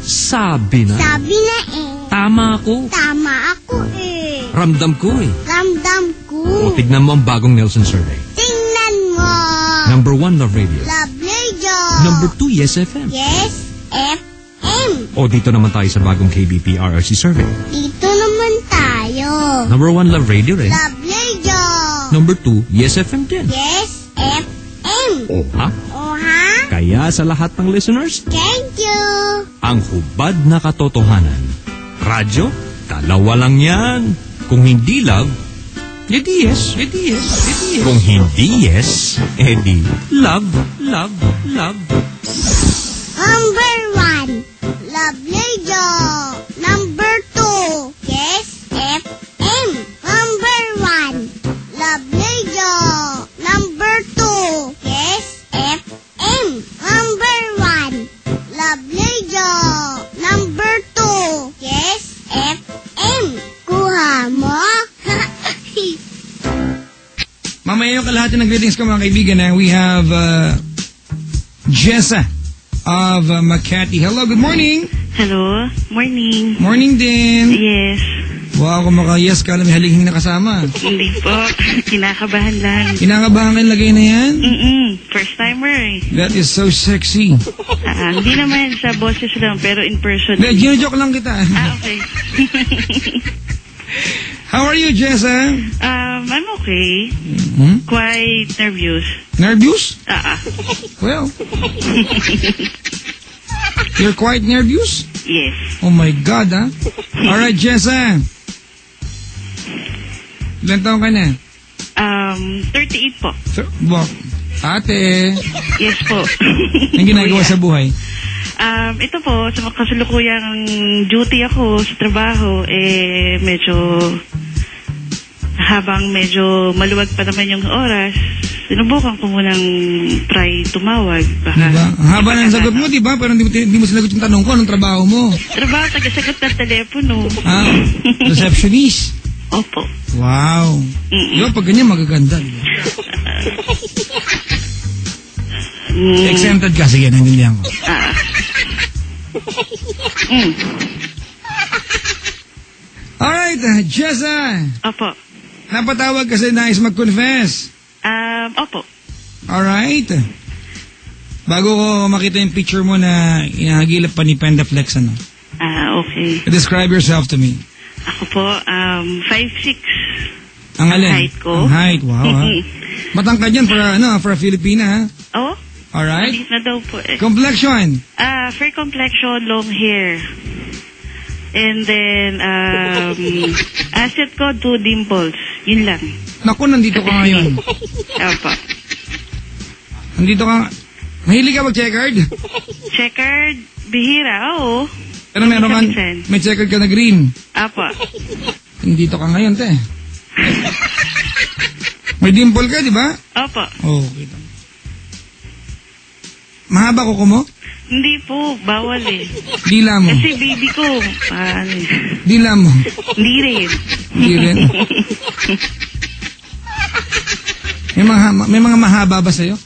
Sabi na. Sabi na eh. Tama ako. Tama ako eh. Ramdam ko eh. Ramdam ko. O, tignan mo ang bagong Nelson Survey. Tingnan mo. Number 1, Love Radio. Love Radio. Number 2, Yes FM. Yes FM. O, dito naman tayo sa bagong KBP RRC Survey. Dito naman tayo. Number 1, Love Radio rin. Love Radio. Number 2, Yes FM din. Yes FM. O, ha? O ha? Kaya sa lahat ng listeners, Thank you. ang hubad na katotohanan. Radyo, dalawa lang yan. Kung hindi love, edi yes, edi yes, edi yes. Kung hindi yes, edi love, love, love. Number 1, Love Radio. Number 2, Yes FM. Number 1, Love Radio. Number 2, Yes FM. Number 1, Love Radio. Number 2, Yes FM. Kuha mo? Mamaya yung kalahati ng greetings ko mga kaibigan. We have Jessa of Makati. Hello, good morning. Hello, morning. Morning din. Yes. Wow, kung maka-yes ka na may halihing na kasama. Hindi po. Kinakabahan lang. Kinakabahan ang lagay na yan? First timer eh. That is so sexy. Hindi naman sa boses lang, pero in person. Gino-joke lang kita. Okay. How are you, Jessa? I'm okay. Quite nervous. Nervous? Well. You're quite nervous? Yes. Oh my God, ha? Alright, Jessa. Ilan taon ka na? 38 po. Ate. Yes po. Ang ginagawa sa buhay? Ito po, sa kasalukuyang duty ako sa trabaho, medyo habang medyo maluwag pa naman yung oras, sinubukan ko munang try tumawag. Baka, diba? Ang haba ng sagot mo, diba? Pero hindi mo sinagot yung tanong ko, anong trabaho mo? Trabaho, tagasagot ng telepono. Receptionist? Opo. Wow. Diba, pag ganyan magaganda. Diba? Exempted ka, sige, nangindihan ko. Alright, Jessa. Opo. Napatawag kasi nais mag-confess. Opo. Alright. Bago ko makita yung picture mo na inahagilap pa ni Penda Flex, ano? Okay. Describe yourself to me. Ako po, 5'6". Ang alin? Height ko. Ang height, wow. Matangkad yan for a Filipina, ha? Oh? Alright. Maliit na daw po eh. Complexion? Fair complexion, long hair. And then, asset ko, 2 dimples. Yun lang. Naku, nandito ka ngayon. Opo. Nandito ka. Mahilig ka mag-checkered? Checkered? Bihira, oo. Pero meron ka, may checkered ka na green. Opo. Nandito ka ngayon, te. May dimple ka, di ba? Opo. Oo, kita. Mahaba kuko mo? Hindi po, bawal eh. Dila mo? Kasi baby ko, Dila mo? Hindi rin. Hindi rin? May mga mahaba ba sa'yo?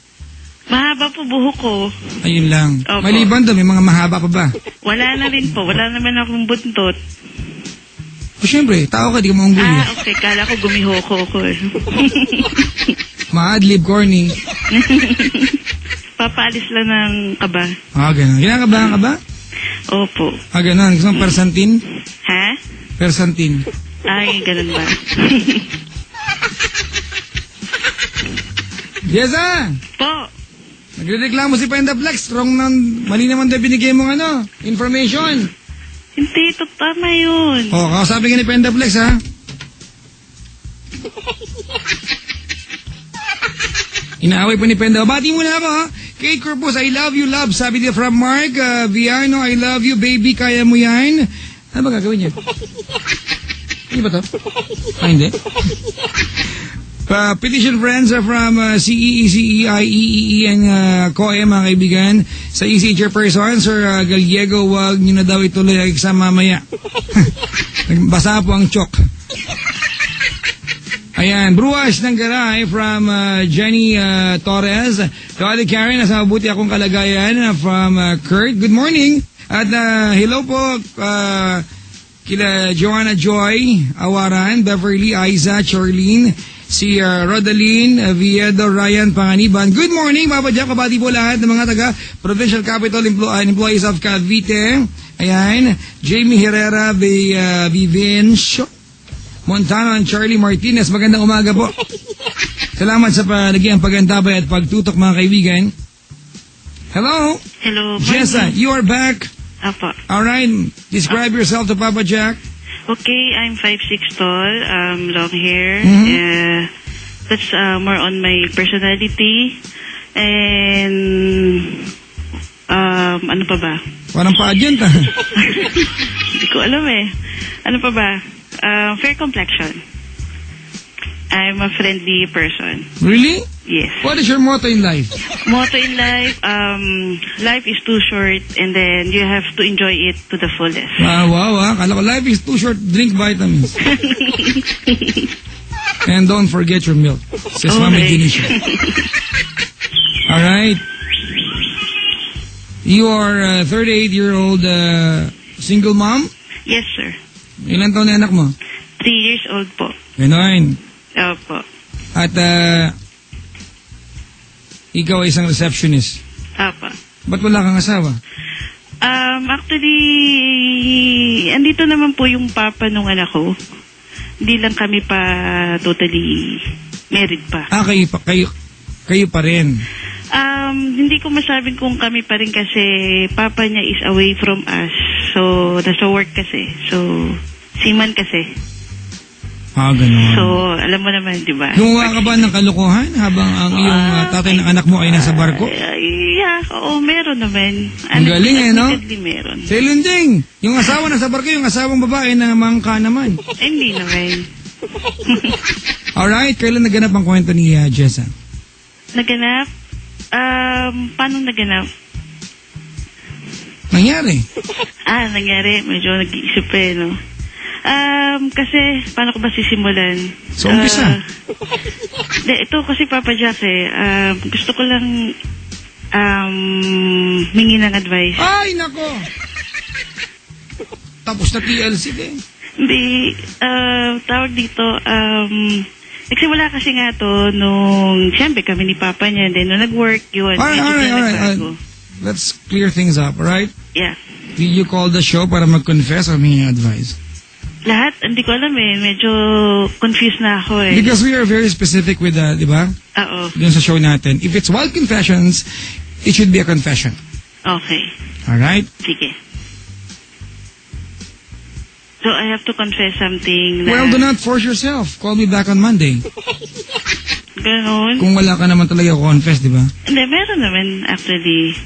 Mahaba po buhok ko. Ayun lang. Opo. Maliban doon, may mga mahaba pa ba? Wala na rin po. Wala naman akong buntot. O syempre, tao ka, di ka maungguli. Okay. Kala ko gumihoko ko eh. Ma-adlib, corny. Papaalis lang ng kaba. Ganun. Ginakabahan ka ba? Opo. Ganun. Gusto mong persantin? Ha? Persantin. Ay, ganun ba? Jessa! Po. Nagre-reklamo si Penda Flex. Mali naman daw binigay mong information. Hindi, ito tama yun. Kausapin ka ni Penda Flex, ha? Inaaway pa ni Penda. Bati muna ako, ha? Kate Corpus, I love you, love. Sabi niya from Mark Viano, I love you, baby. Kaya mo yan. Ano ba gagawin niya? Hindi ba to? Hindi. Petition friends from CEE, CEI, and COE, mga kaibigan. Sa EC Chairperson, Sir Gallego, wag nyo na daw ituloy ang exam mamaya. Basa po ang chok. Ayan, Bruas ng Garay from Jenny Torres. To Ate Karen, nasa mabuti akong kalagayan from Kurt. Good morning. At hello po kila Joanna Joy, Awaran, Beverly, Aiza, Charlene, si Rodaline, Viedo, Ryan, Panganiban. Good morning, Papa Jack. Kabati po lahat ng mga taga Provincial Capital Employees of Cavite. Ayan. Jamie Herrera, Vivencio, Montano, and Charlie Martinez. Magandang umaga po. Salamat sa pagiging pagantabay at pagtutok, mga kaibigan. Hello? Hello. Jessa, you are back. Apo. Alright. Describe yourself to Papa Jack. Okay, I'm 5'6" tall, long hair. That's more on my personality. And, ano pa ba? Parang pa-agent ah. Hindi ko alam eh. Ano pa ba? Fair complexion. I'm a friendly person. Really? Yes. What is your motto in life? Motto in life, life is too short and then you have to enjoy it to the fullest. Wow. Kala ko life is too short, drink vitamins. And don't forget your milk. Says Mama Dinisha. Alright. You are a 38-year-old single mom? Yes, sir. Ilan taon na anak mo? 3 years old po. Ganon. Opo. At ikaw ay isang receptionist. Opo. Ba't wala kang asawa? Actually, andito naman po yung papa nung anak ko. Hindi lang kami pa totally married pa. Kayo pa rin. Hindi ko masabing kung kami pa rin kasi papa niya is away from us. So, nasa work kasi. So, seaman kasi. Ganun. So, alam mo naman, di ba? Gumawa ka ba ng kalokohan habang ang iyong tatay ng anak mo ay nasa barko? Yeah, oo, meron naman. Ang galing eh, no? Meron. Si Lunding, yung asawa nasa barko, yung asawang babae na mangka naman. Hindi naman. Alright, kailan naganap ang kwento ni Jessa? Naganap? Paano naganap? Nangyari. Nangyari. Medyo nag-iisip eh, no? Kasi, paano ko ba sisimulan? So, umpisa. Ito kasi Papa Jack gusto ko lang mingi ng advice. Ay, nako! Tapos na TLC din. Hindi, tawag dito, nagsimula kasi nga to nung, siyempre kami ni Papa niya, then nung nag-work yun. Alright. Let's clear things up, alright? Yeah. Did you call the show para mag-confess or may advice? Lahat, hindi ko alam eh. Medyo confused na ako eh. Because we are very specific with di ba? Oo. Dun sa show natin. If it's wild confessions, it should be a confession. Okay. Alright? Sige. So, I have to confess something na... Well, do not force yourself. Call me back on Monday. Ganon. Kung wala ka naman talaga confess, di ba? Hindi, meron naman actually.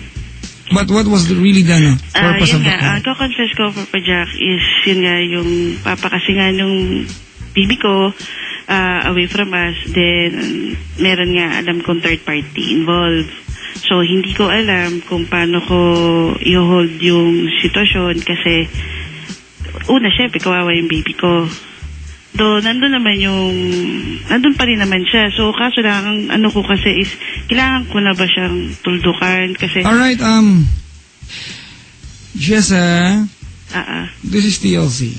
But what was really the purpose of the call? Ang confess ko, Papa Jack, is yun nga yung papa kasi nga nung bibi ko away from us, then meron nga alam kong third party involved. So, hindi ko alam kung paano ko i-hold yung sitwasyon kasi una, syempre, kawawa yung baby ko. Nandun pa rin naman siya. So, kaso lang, ang ano ko kasi is, kailangan ko na ba siyang tuldukan? Kasi... Alright, Jessa, this is TLC.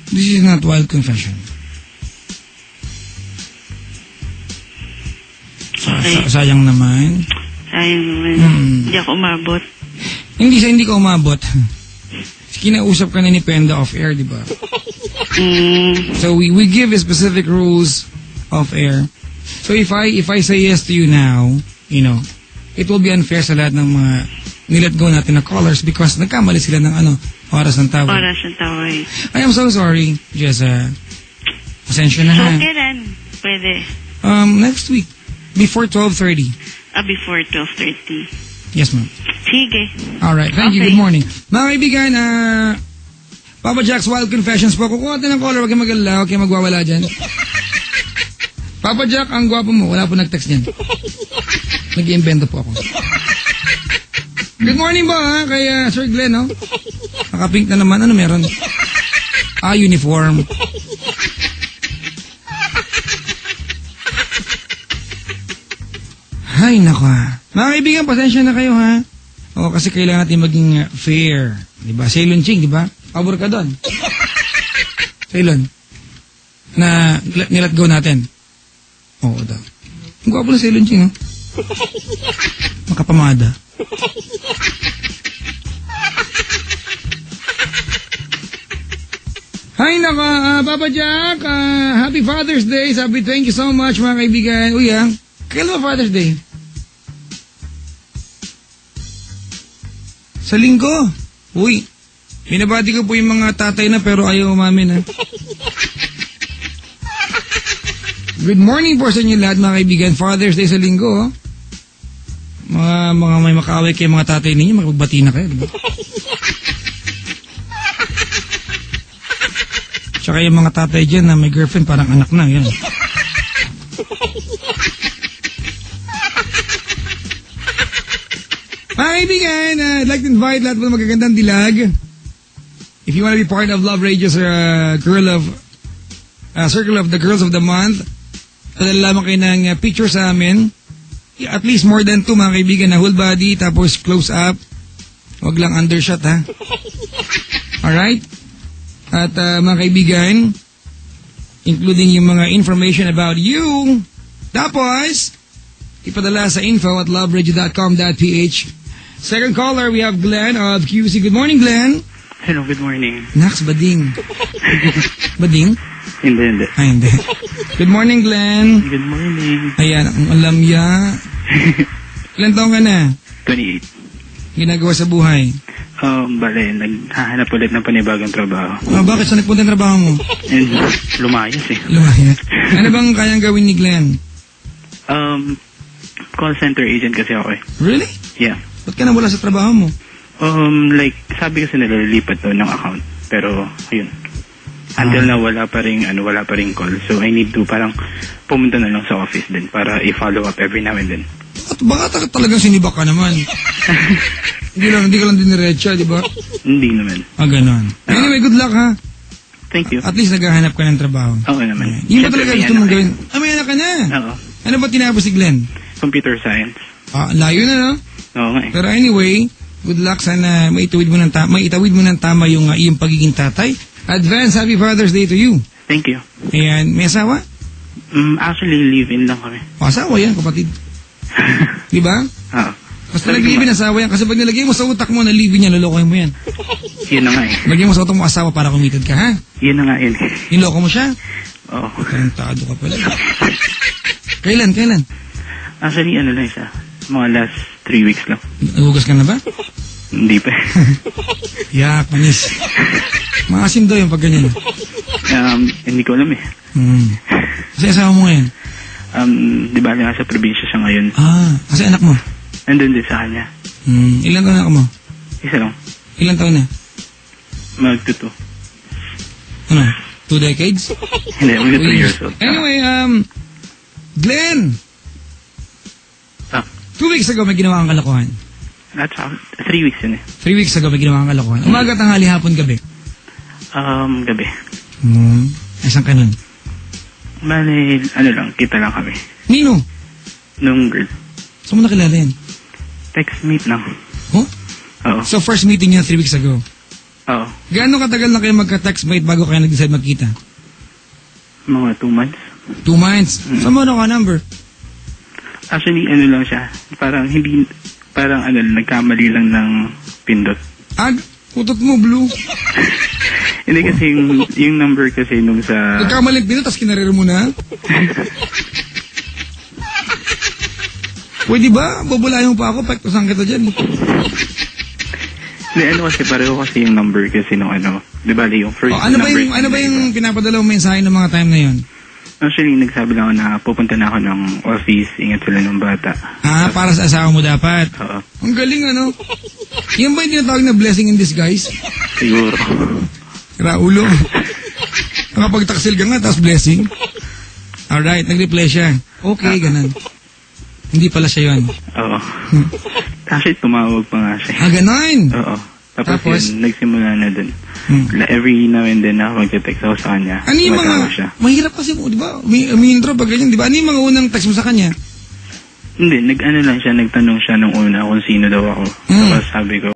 This is not wild confession. Sayang naman. Hindi ako umabot. Hindi ka umabot. Kinausap ka na ni Penda off-air, di ba? So we give specific rules off-air. So if I say yes to you now, it will be unfair sa lahat ng mga nilet go natin na callers because nagkamali sila ng oras ng tawag. Oras ng tawag. I am so sorry, Jessa. Pasensya na ha. So kailan? Pwede. Next week. Before 12:30. Before 12:30. Yes, ma'am. Sige. Alright, thank you. Good morning. Mga kaibigan, Papa Jack's Wild Confessions po. Kukuha tayo ng caller, huwag kayong mag-alala, huwag kayong magwawala dyan. Papa Jack, ang gwapo mo. Wala po nag-text dyan. Nag-iimbento po ako. Good morning po, kay Sir Glenn, no? Nakapink na naman. Ano meron? Uniform. Ay, nako ha. Mga kaibigan, pasensya na kayo ha. Oo, kasi kailangan natin maging fair. Diba? Ceylon Ching, diba? Pabor ka doon. Ceylon. Na nilat go natin. Oo daw. Ang gwapo na Ceylon Ching, oh. Makapamada. Hi, naka, Papa Jack. Happy Father's Day. Sabi, thank you so much, mga kaibigan. Uy, kailan ba Father's Day? Sa linggo. Uy, binabati ko po yung mga tatay na pero ayaw umamin, ha. Good morning po sa inyo lahat, mga kaibigan. Father's Day sa linggo, oh. Mga may makaaway kayo mga tatay ninyo, magbati na kayo, diba? Tsaka yung mga tatay dyan na may girlfriend, parang anak na, yan. Mga kaibigan, I'd like to invite lahat po ng magagandang dilag. If you want to be part of Love Radio's Circle of the Girls of the Month, padala lamang kayo ng picture sa amin. At least more than 2, mga kaibigan, na whole body, tapos close up. Huwag lang undershot, ha? Alright? At mga kaibigan, including yung mga information about you, tapos, ipadala sa info@loveradio.com.ph. Second caller, we have Glenn of QC. Good morning, Glenn. Hello, good morning. Nax, bading. Bading? Hindi. Ay, hindi. Good morning, Glenn. Good morning. Ayan, ang alam ya. Ilan taong ka na? 28. Ginagawa sa buhay? Bale, naghahanap ulit ng panibagong trabaho. Bakit saan nagpunta ang trabaho mo? And lumayas eh. Lumayas. Ano bang kayang gawin ni Glenn? Call center agent kasi ako eh. Really? Yeah. Ba't ka nawala sa trabaho mo? Like, sabi kasi nila lilipat daw ng account. Pero, ayun. Until na wala pa ring call. So, I need to parang pumunta na lang sa office din para i-follow up every now and then. At baka talagang sinibak ka naman. Hindi ka lang diniretsa, di ba? Hindi naman. Ganon. Anyway, good luck, ha? Thank you. At least naghahanap ka ng trabaho. Okay naman. Yun ba talaga gusto mong gawin? May anak ka na. Oo. Ano ba tinapos si Glenn? Computer science. Layo na, no? Oo nga eh. Pero anyway, good luck. Sana maitawid mo ng tama yung iyong pagiging tatay. Advance Happy Father's Day to you. Thank you. Ayan, may asawa? Actually, live-in lang kami. Asawa yan, kapatid. Di ba? Oo. Basta nag-live-in asawa yan. Kasi pag nilagay mo sa utak mo na live-in yan, lolokohin mo yan. Yun na nga eh. Lagay mo sa utak mo asawa para committed ka, ha? Yun na nga yun. Niloko mo siya? Oo. Talentado ka pala. Kailan? Actually, ano lang siya. Mga last 3 weeks lang. Nagugas ka na ba? Hindi pa. Yak, panis. Maasim daw yung pag ganyan. Hindi ko alam eh. Kasi asawa mo ngayon? Di ba nga sa probinsya siya ngayon. Kasi anak mo? Nandun din sa kanya. Ilan taon na anak mo? Isa lang. Ilan taon na? Magtuto. Ano? 2 decades? Hindi, magto 2 years old. Anyway, Glenn! 2 weeks ago may ginawa kang kalokohan. That's 3 weeks yun eh. 3 weeks ago may ginawa kang kalokohan. Umaga, tanghali, hapon, gabi? Gabi. Asan ka nun? Bale, ano lang, kita lang kami. Nino? Nung girl. Saan mo nakilala yan? Text meet lang. Oh? Oo. So first meeting niya 3 weeks ago? Oo. Gaano katagal na kayo magka-text mate bago kayo nag-decide magkita? Mga 2 months. 2 months? Saan mo ka number? Actually, ano lang siya. Parang nagkamali lang ng pindot. Utot mo, blue. Hindi kasi yung number kasi nung sa... Nagkamaling pindot, tapos kinarero mo na? Pwede ba? Babulahin mo pa ako, pagkusan kita dyan. Hindi, kasi pareho kasi yung number kasi nung di ba, yung first number. Ano ba yung pinapadala mong mensahe ng mga time na yon? Actually, nagsabi lang ako na pupunta na ako ng office, ingat sila ng bata. Para sa asawa mo dapat? Oo. Ang galing, ano? Yan ba yung tinatawag na blessing in disguise? Siguro. Raulo. Nakapagtaksil ka nga, tapos blessing. Alright, nag-reply siya. Okay, ganun. Hindi pala siya yun. Oo. Actually, tumawag pa nga siya. Ganun? Oo. Tapos yun, nagsimula na dun. Every now and then ako mag-text ako sa kanya. Ano yung mga, mahirap kasi mo, di ba? May intro pag ganyan, di ba? Ano yung mga unang text mo sa kanya? Hindi, nagtanong siya nung una kung sino daw ako. Tapos sabi ko,